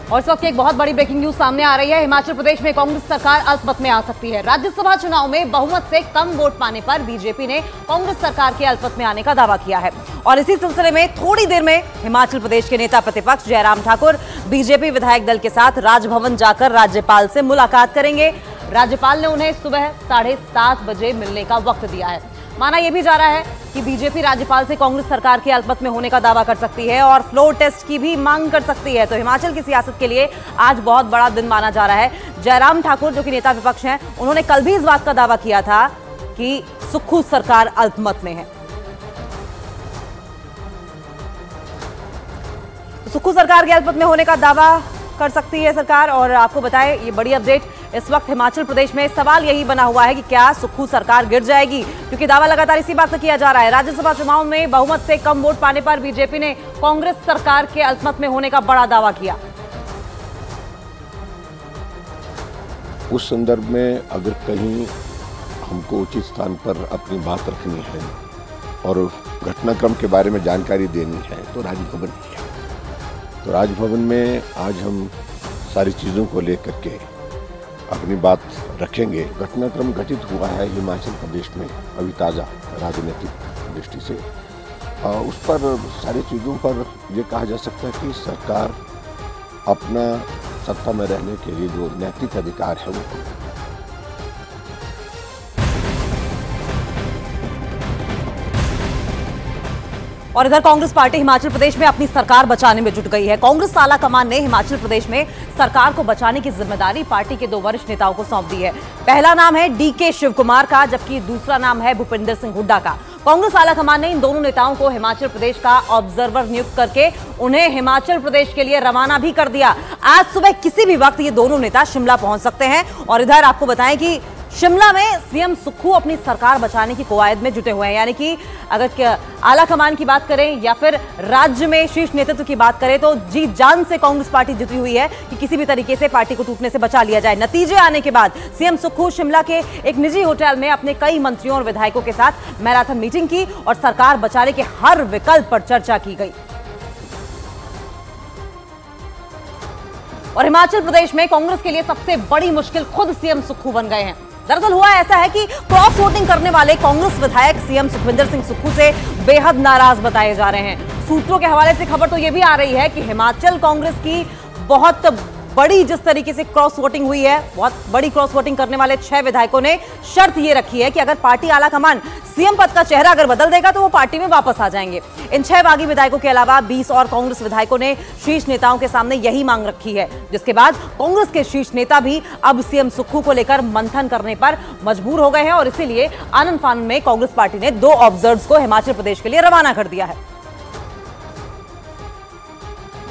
और इस वक्त एक बहुत बड़ी ब्रेकिंग न्यूज सामने आ रही है। हिमाचल प्रदेश में कांग्रेस सरकार अल्पमत में आ सकती है। राज्यसभा चुनाव में बहुमत से कम वोट पाने पर बीजेपी ने कांग्रेस सरकार के अल्पमत में आने का दावा किया है। और इसी सिलसिले में थोड़ी देर में हिमाचल प्रदेश के नेता प्रतिपक्ष जयराम ठाकुर बीजेपी विधायक दल के साथ राजभवन जाकर राज्यपाल से मुलाकात करेंगे। राज्यपाल ने उन्हें सुबह 7:30 बजे मिलने का वक्त दिया है। माना यह भी जा रहा है कि बीजेपी राज्यपाल से कांग्रेस सरकार के अल्पमत में होने का दावा कर सकती है और फ्लोर टेस्ट की भी मांग कर सकती है। तो हिमाचल की सियासत के लिए आज बहुत बड़ा दिन माना जा रहा है। जयराम ठाकुर जो कि नेता विपक्ष हैं, उन्होंने कल भी इस बात का दावा किया था कि सुक्खू सरकार अल्पमत में है। सुक्खू सरकार के अल्पमत में होने का दावा कर सकती है सरकार। और आपको बताएं, ये बड़ी अपडेट, इस वक्त हिमाचल प्रदेश में सवाल यही बना हुआ है कि क्या सुक्खू सरकार गिर जाएगी, क्योंकि दावा लगातार इसी बात से किया जा रहा है। राज्यसभा चुनाव में बहुमत से कम वोट पाने पर बीजेपी ने कांग्रेस सरकार के अल्पमत में होने का बड़ा दावा किया। उस संदर्भ में अगर कहीं हमको उचित स्थान पर अपनी बात रखनी है और घटनाक्रम के बारे में जानकारी देनी है तो राजभवन ही है। तो राजभवन में आज हम सारी चीज़ों को लेकर के अपनी बात रखेंगे। घटनाक्रम घटित हुआ है हिमाचल प्रदेश में अभी ताज़ा राजनीतिक दृष्टि से, उस पर सारी चीज़ों पर ये कहा जा सकता है कि सरकार अपना सत्ता में रहने के लिए जो नैतिक अधिकार है वो और इधर कांग्रेस पार्टी हिमाचल प्रदेश में अपनी सरकार बचाने में जुट गई है। कांग्रेस आला कमान ने हिमाचल प्रदेश में सरकार को बचाने की जिम्मेदारी पार्टी के 2 वरिष्ठ नेताओं को सौंप दी है। पहला नाम है डीके शिव कुमार का, जबकि दूसरा नाम है भूपिंदर सिंह हुड्डा का। कांग्रेस आला कमान ने इन दोनों नेताओं को हिमाचल प्रदेश का ऑब्जर्वर नियुक्त करके उन्हें हिमाचल प्रदेश के लिए रवाना भी कर दिया। आज सुबह किसी भी वक्त ये दोनों नेता शिमला पहुंच सकते हैं। और इधर आपको बताएं कि शिमला में सीएम सुक्खू अपनी सरकार बचाने की कवायद में जुटे हुए हैं। यानी कि अगर आला कमान की बात करें या फिर राज्य में शीर्ष नेतृत्व की बात करें तो जी जान से कांग्रेस पार्टी जुटी हुई है कि किसी भी तरीके से पार्टी को टूटने से बचा लिया जाए। नतीजे आने के बाद सीएम सुक्खू शिमला के एक निजी होटल में अपने कई मंत्रियों और विधायकों के साथ मैराथन मीटिंग की और सरकार बचाने के हर विकल्प पर चर्चा की गई। और हिमाचल प्रदेश में कांग्रेस के लिए सबसे बड़ी मुश्किल खुद सीएम सुक्खू बन गए हैं। दरअसल हुआ ऐसा है कि क्रॉस वोटिंग करने वाले कांग्रेस विधायक सीएम सुखविंदर सिंह सुक्खू से बेहद नाराज बताए जा रहे हैं। सूत्रों के हवाले से खबर तो यह भी आ रही है कि हिमाचल कांग्रेस की बहुत बड़ी जिस तरीके से क्रॉस वोटिंग हुई है, बहुत बड़ी क्रॉस वोटिंग करने वाले 6 विधायकों ने शर्त ये रखी है कि अगर पार्टी आला कमान सीएम पद का चेहरा अगर बदल देगा तो वो पार्टी में वापस आ जाएंगे। इन 6 बागी विधायकों के अलावा 20 और कांग्रेस विधायकों ने शीर्ष नेताओं के सामने यही मांग रखी है, जिसके बाद कांग्रेस के शीर्ष नेता भी अब सीएम सुक्खू को लेकर मंथन करने पर मजबूर हो गए हैं। और इसीलिए आनंद फानन में कांग्रेस पार्टी ने 2 ऑब्जर्वर्स को हिमाचल प्रदेश के लिए रवाना कर दिया है।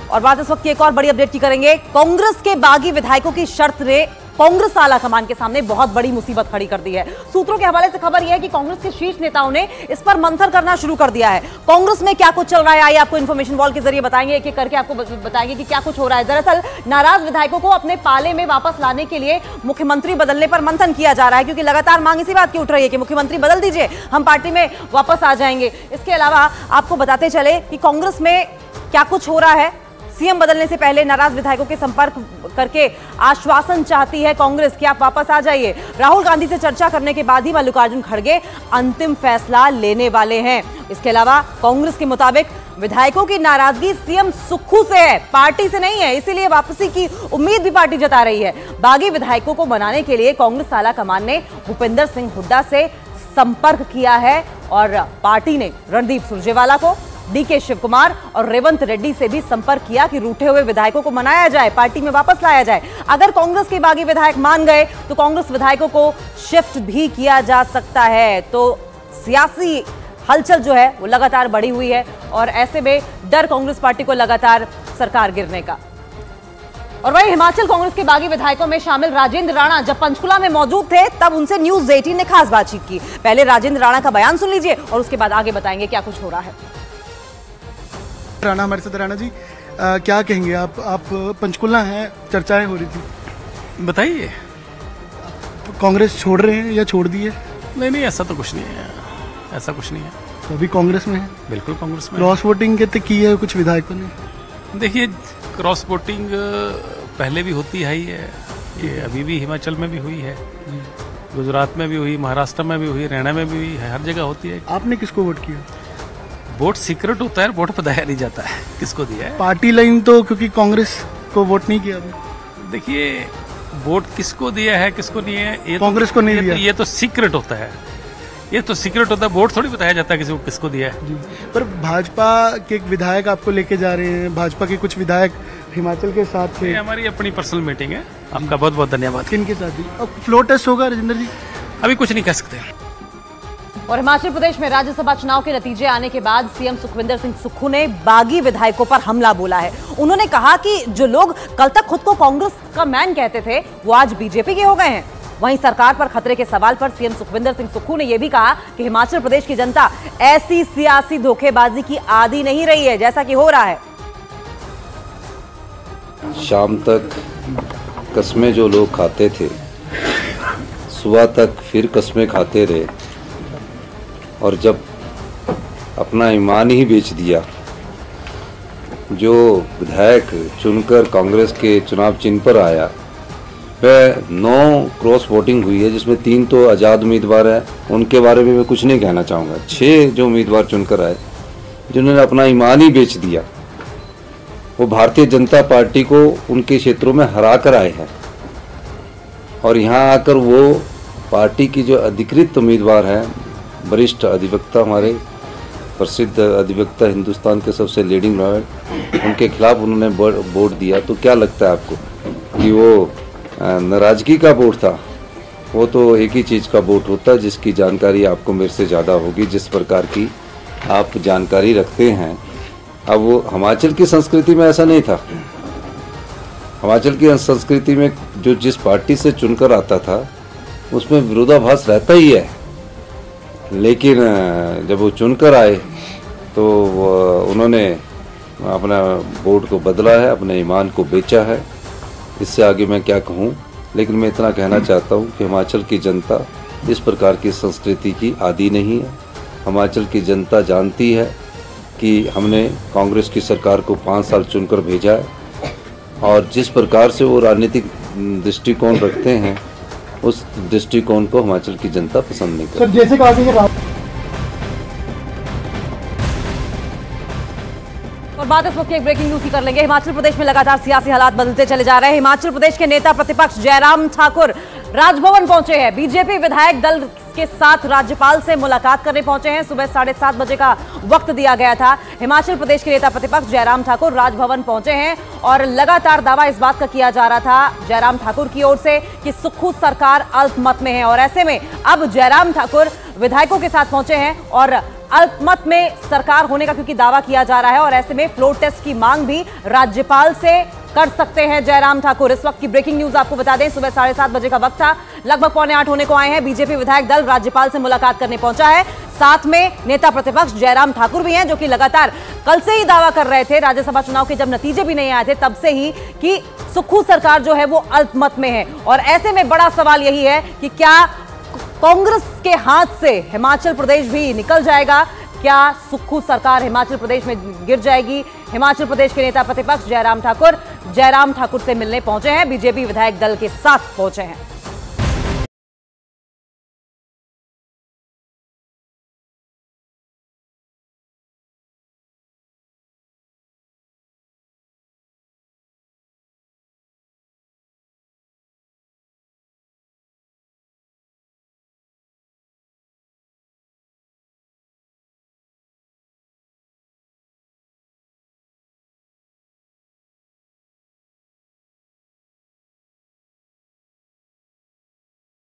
और बात इस वक्त की एक और बड़ी अपडेट की करेंगे। कांग्रेस के बागी विधायकों की शर्त ने कांग्रेस आला कमान के सामने बहुत बड़ी मुसीबत खड़ी कर दी है। सूत्रों के हवाले से खबर यह है कि कांग्रेस के शीर्ष नेताओं ने इस पर मंथन करना शुरू कर दिया है। कांग्रेस में क्या कुछ चल रहा है, आइए आपको इन्फॉर्मेशन वॉल के जरिए बताएंगे, एक एक करके आपको बताएंगे कि क्या कुछ हो रहा है। दरअसल नाराज विधायकों को अपने पाले में वापस लाने के लिए मुख्यमंत्री बदलने पर मंथन किया जा रहा है, क्योंकि लगातार मांग इसी बात की उठ रही है कि मुख्यमंत्री बदल दीजिए, हम पार्टी में वापस आ जाएंगे। इसके अलावा आपको बताते चले कि कांग्रेस में क्या कुछ हो रहा है। सीएम बदलने से पहले नाराज विधायकों के संपर्क करके आश्वासन चाहती है कांग्रेस कि आप वापस आ जाइए। राहुल गांधी से चर्चा करने के बाद ही मल्लिकार्जुन खड़गे अंतिम फैसला लेने वाले हैं। इसके अलावा कांग्रेस के मुताबिक विधायकों की नाराजगी सीएम सुक्खू से है, पार्टी से नहीं है, इसीलिए वापसी की उम्मीद भी पार्टी जता रही है। बागी विधायकों को मनाने के लिए कांग्रेस आला कमान ने भूपिंदर सिंह हुड्डा से संपर्क किया है और पार्टी ने रणदीप सुरजेवाला को, डीके शिव कुमार और रेवंत रेड्डी से भी संपर्क किया कि रूठे हुए विधायकों को मनाया जाए, पार्टी में वापस लाया जाए। अगर कांग्रेस के बागी विधायक मान गए तो कांग्रेस विधायकों को शिफ्ट भी किया जा सकता है। तो सियासी हलचल जो है वो लगातार बढ़ी हुई है और ऐसे में डर कांग्रेस पार्टी को लगातार सरकार गिरने का। और वहीं हिमाचल कांग्रेस के बागी विधायकों में शामिल राजेंद्र राणा जब पंचकुला में मौजूद थे तब उनसे न्यूज 18 ने खास बातचीत की। पहले राजेंद्र राणा का बयान सुन लीजिए और उसके बाद आगे बताएंगे क्या कुछ हो रहा है। राणा हमारे साथ। राणा जी क्या कहेंगे आप पंचकुला हैं, चर्चाएं हो रही थी, बताइए। कांग्रेस छोड़ रहे हैं या छोड़ दी है? नहीं, ऐसा तो कुछ नहीं है, ऐसा कुछ नहीं है। तो अभी कांग्रेस में है? बिल्कुल कांग्रेस में। क्रॉस वोटिंग की है कुछ विधायकों ने। देखिए, क्रॉस वोटिंग पहले भी होती है ही है, ये अभी भी हिमाचल में भी हुई है, गुजरात में भी हुई, महाराष्ट्र में भी हुई, हरियाणा में भी हुई है, हर जगह होती है। आपने किसको वोट किया? वोट सीक्रेट होता है, वोट बताया नहीं जाता है किसको दिया है। पार्टी लाइन तो, क्योंकि कांग्रेस को वोट नहीं किया आपने। देखिए, वोट किसको दिया है किसको नहीं है, ये कांग्रेस को नहीं दिया। ये तो सीक्रेट होता है, ये तो सीक्रेट होता है, वोट थोड़ी बताया जाता है किसी को किसको दिया है। जी, पर भाजपा के एक विधायक आपको लेके जा रहे हैं, भाजपा के कुछ विधायक हिमाचल के साथ थे। ये हमारी अपनी पर्सनल मीटिंग है, आपका बहुत बहुत धन्यवाद। किनके साथ जी? अब फ्लोर टेस्ट होगा राजेंद्र जी? अभी कुछ नहीं कह सकते। और हिमाचल प्रदेश में राज्यसभा चुनाव के नतीजे आने के बाद सीएम सुखविंदर सिंह सुक्खू ने बागी विधायकों पर हमला बोला है। उन्होंने कहा कि जो लोग कल तक खुद को कांग्रेस का मैन कहते थे, वो आज बीजेपी के हो गए हैं। वहीं सरकार पर खतरे के सवाल पर सीएम सुखविंदर सिंह सुक्खू ने यह भी कहा कि हिमाचल प्रदेश की जनता ऐसी सियासी धोखेबाजी की आदी नहीं रही है जैसा कि हो रहा है। शाम तक कस्में जो लोग खाते थे, सुबह तक फिर कस्में खाते रहे, और जब अपना ईमान ही बेच दिया, जो विधायक चुनकर कांग्रेस के चुनाव चिन्ह पर आया, वह 9 क्रॉस वोटिंग हुई है, जिसमें 3 तो आज़ाद उम्मीदवार हैं, उनके बारे में मैं कुछ नहीं कहना चाहूँगा। 6 जो उम्मीदवार चुनकर आए, जिन्होंने अपना ईमान ही बेच दिया, वो भारतीय जनता पार्टी को उनके क्षेत्रों में हरा कर आए हैं, और यहाँ आकर वो पार्टी की जो अधिकृत उम्मीदवार हैं, वरिष्ठ अधिवक्ता, हमारे प्रसिद्ध अधिवक्ता, हिंदुस्तान के सबसे लीडिंग लॉयर, उनके खिलाफ उन्होंने वोट दिया। तो क्या लगता है आपको कि वो नाराज़गी का वोट था? वो तो एक ही चीज़ का वोट होता है, जिसकी जानकारी आपको मेरे से ज़्यादा होगी, जिस प्रकार की आप जानकारी रखते हैं। अब वो हिमाचल की संस्कृति में ऐसा नहीं था। हिमाचल की संस्कृति में जो जिस पार्टी से चुनकर आता था, उसमें विरोधाभास रहता ही है, लेकिन जब वो चुनकर आए तो उन्होंने अपना वोट को बदला है, अपने ईमान को बेचा है। इससे आगे मैं क्या कहूँ, लेकिन मैं इतना कहना चाहता हूँ कि हिमाचल की जनता इस प्रकार की संस्कृति की आदी नहीं है। हिमाचल की जनता जानती है कि हमने कांग्रेस की सरकार को 5 साल चुनकर भेजा है, और जिस प्रकार से वो राजनीतिक दृष्टिकोण रखते हैं, उस दृष्टिकोण को हिमाचल की जनता पसंद नहीं करती। जैसे कहा कि और बात इस वक्त की एक ब्रेकिंग न्यूज की कर लेंगे। हिमाचल प्रदेश में लगातार सियासी हालात बदलते चले जा रहे हैं। हिमाचल प्रदेश के नेता प्रतिपक्ष जयराम ठाकुर राजभवन पहुंचे हैं। बीजेपी विधायक दल के साथ राज्यपाल से मुलाकात करने पहुंचे हैं। सुबह 7:30 बजे का वक्त दिया गया था। हिमाचल प्रदेश के नेता प्रतिपक्ष जयराम ठाकुर राजभवन पहुंचे हैं और लगातार दावा इस बात का किया जा रहा था जयराम ठाकुर की ओर से कि सुक्खू सरकार अल्पमत में है, और ऐसे में अब जयराम ठाकुर विधायकों के साथ पहुंचे हैं और अल्पमत में सरकार होने का क्योंकि दावा किया जा रहा है, और ऐसे में फ्लोर टेस्ट की मांग भी राज्यपाल से कर सकते हैं जयराम ठाकुर। इस वक्त की ब्रेकिंग न्यूज आपको बता दें, सुबह 7:30 बजे का वक्त था, लगभग 7:45 होने को आए हैं। बीजेपी विधायक दल राज्यपाल से मुलाकात करने पहुंचा है। साथ में नेता प्रतिपक्ष जयराम ठाकुर भी हैं, जो कि लगातार कल से ही दावा कर रहे थे, राज्यसभा चुनाव के जब नतीजे भी नहीं आए थे तब से ही, कि सुक्खू सरकार जो है वो अल्पमत में है। और ऐसे में बड़ा सवाल यही है कि क्या कांग्रेस के हाथ से हिमाचल प्रदेश भी निकल जाएगा? क्या सुक्खू सरकार हिमाचल प्रदेश में गिर जाएगी? हिमाचल प्रदेश के नेता प्रतिपक्ष जयराम ठाकुर से मिलने पहुंचे हैं, बीजेपी विधायक दल के साथ पहुंचे हैं।